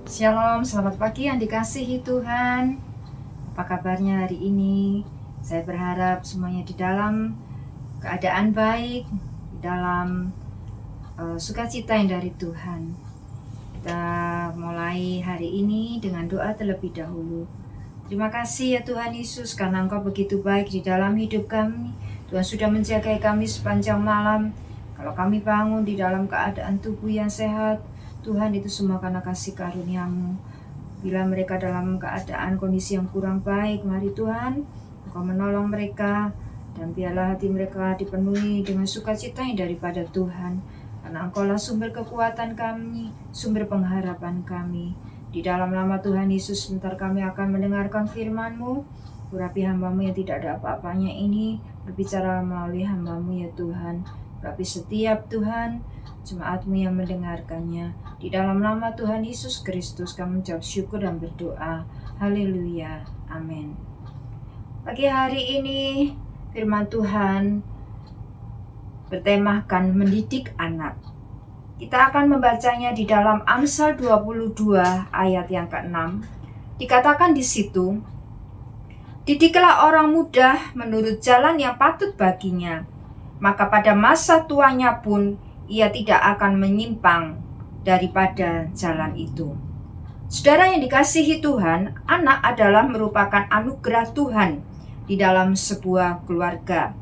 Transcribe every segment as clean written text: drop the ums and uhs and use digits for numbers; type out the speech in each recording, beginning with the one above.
Shalom, selamat pagi yang dikasihi Tuhan. Apa kabarnya hari ini? Saya berharap semuanya di dalam keadaan baik, di dalam sukacita yang dari Tuhan. Kita mulai hari ini dengan doa terlebih dahulu. Terima kasih ya Tuhan Yesus, karena Engkau begitu baik di dalam hidup kami. Tuhan sudah menjaga kami sepanjang malam. Kalau kami bangun di dalam keadaan tubuh yang sehat, Tuhan, itu semua karena kasih karunia-Mu. Bila mereka dalam keadaan kondisi yang kurang baik, mari Tuhan, Engkau menolong mereka, dan biarlah hati mereka dipenuhi dengan sukacita yang daripada Tuhan. Karena Engkau lah sumber kekuatan kami, sumber pengharapan kami. Di dalam nama Tuhan Yesus, sebentar kami akan mendengarkan firman-Mu. Urapi hamba-Mu yang tidak ada apa-apanya ini, berbicara melalui hamba-Mu ya Tuhan. Urapi setiap Tuhan, jemaat-Mu yang mendengarkannya. Di dalam nama Tuhan Yesus Kristus kami mengucap syukur dan berdoa. Haleluya. Amin. Pagi hari ini firman Tuhan bertemakan mendidik anak. Kita akan membacanya di dalam Amsal 22 ayat yang ke-6. Dikatakan di situ, "Didiklah orang muda menurut jalan yang patut baginya, maka pada masa tuanya pun ia tidak akan menyimpang daripada jalan itu." Saudara yang dikasihi Tuhan, anak adalah merupakan anugerah Tuhan di dalam sebuah keluarga.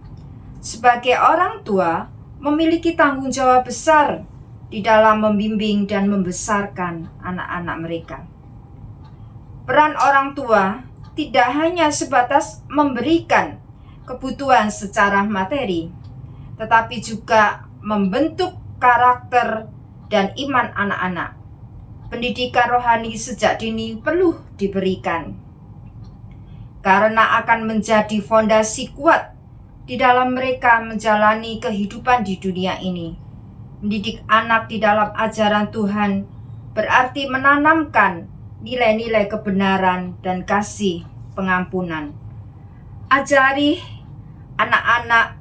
Sebagai orang tua, memiliki tanggung jawab besar di dalam membimbing dan membesarkan anak-anak mereka. Peran orang tua tidak hanya sebatas memberikan kebutuhan secara materi, tetapi juga membentuk karakter dan iman anak-anak. Pendidikan rohani sejak dini perlu diberikan, karena akan menjadi fondasi kuat di dalam mereka menjalani kehidupan di dunia ini. Mendidik anak di dalam ajaran Tuhan berarti menanamkan nilai-nilai kebenaran dan kasih pengampunan. Ajari anak-anak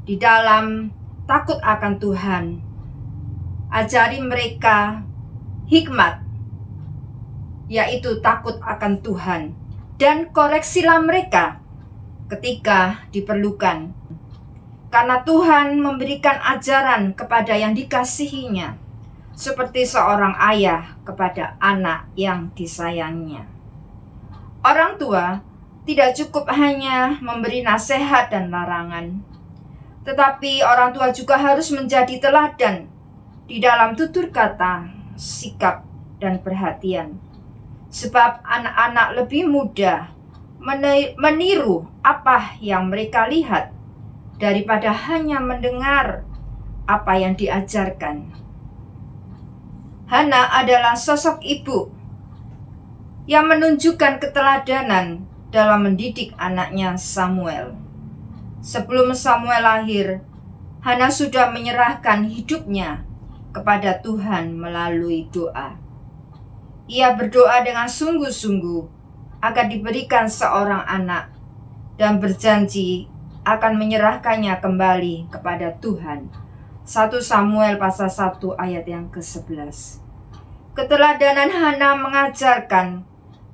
di dalam takut akan Tuhan. Ajari mereka hikmat, yaitu takut akan Tuhan, dan koreksilah mereka ketika diperlukan. Karena Tuhan memberikan ajaran kepada yang dikasihinya, seperti seorang ayah kepada anak yang disayangnya. Orang tua tidak cukup hanya memberi nasihat dan larangan, tetapi orang tua juga harus menjadi teladan di dalam tutur kata, sikap, dan perhatian. Sebab anak-anak lebih mudah meniru apa yang mereka lihat daripada hanya mendengar apa yang diajarkan. Hana adalah sosok ibu yang menunjukkan keteladanan dalam mendidik anaknya Samuel. Sebelum Samuel lahir, Hana sudah menyerahkan hidupnya kepada Tuhan melalui doa. Ia berdoa dengan sungguh-sungguh agar diberikan seorang anak dan berjanji akan menyerahkannya kembali kepada Tuhan. 1 Samuel pasal 1 ayat yang ke-11. Keteladanan Hana mengajarkan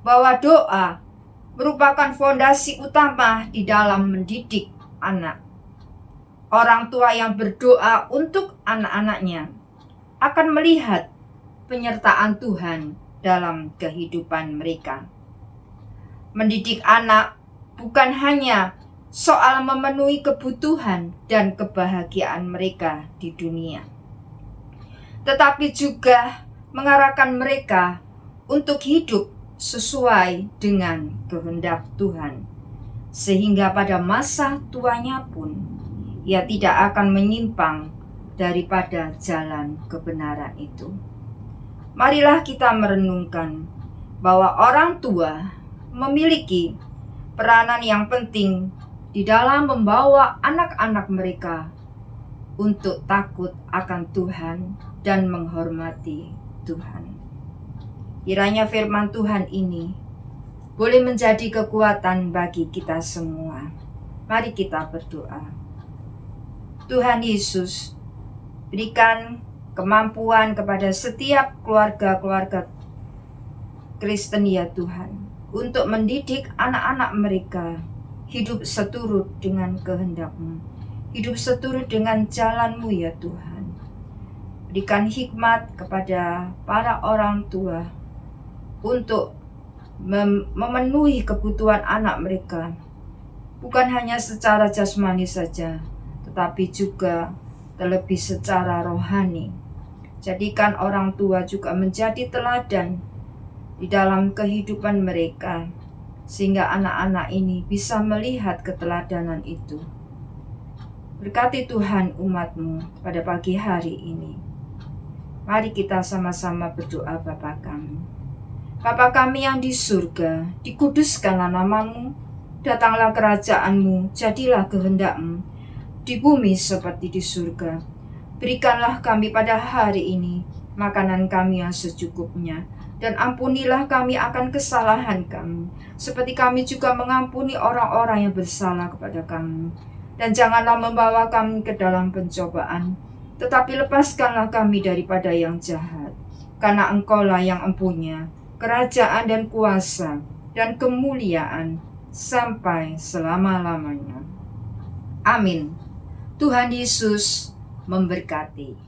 bahwa doa merupakan fondasi utama di dalam mendidik anak. Orang tua yang berdoa untuk anak-anaknya akan melihat penyertaan Tuhan dalam kehidupan mereka. Mendidik anak bukan hanya soal memenuhi kebutuhan dan kebahagiaan mereka di dunia, tetapi juga mengarahkan mereka untuk hidup sesuai dengan kehendak Tuhan, sehingga pada masa tuanya pun ia tidak akan menyimpang daripada jalan kebenaran itu. Marilah kita merenungkan bahwa orang tua memiliki peranan yang penting di dalam membawa anak-anak mereka untuk takut akan Tuhan dan menghormati Tuhan. Kiranya firman Tuhan ini boleh menjadi kekuatan bagi kita semua. Mari kita berdoa. Tuhan Yesus, berikan kemampuan kepada setiap keluarga-keluarga Kristen ya Tuhan, untuk mendidik anak-anak mereka hidup seturut dengan kehendak-Mu, hidup seturut dengan jalan-Mu ya Tuhan. Berikan hikmat kepada para orang tua untuk memenuhi kebutuhan anak mereka, bukan hanya secara jasmani saja, tetapi juga terlebih secara rohani. Jadikan orang tua juga menjadi teladan di dalam kehidupan mereka, sehingga anak-anak ini bisa melihat keteladanan itu. Berkati Tuhan umat-Mu pada pagi hari ini. Mari kita sama-sama berdoa Bapa kami. Bapa kami yang di surga, dikuduskanlah nama-Mu, datanglah kerajaan-Mu, jadilah kehendak-Mu, di bumi seperti di surga. Berikanlah kami pada hari ini makanan kami yang secukupnya, dan ampunilah kami akan kesalahan kami, seperti kami juga mengampuni orang-orang yang bersalah kepada kami. Dan janganlah membawa kami ke dalam pencobaan, tetapi lepaskanlah kami daripada yang jahat. Karena Engkau-lah yang empunya kerajaan dan kuasa dan kemuliaan sampai selama-lamanya. Amin. Tuhan Yesus memberkati.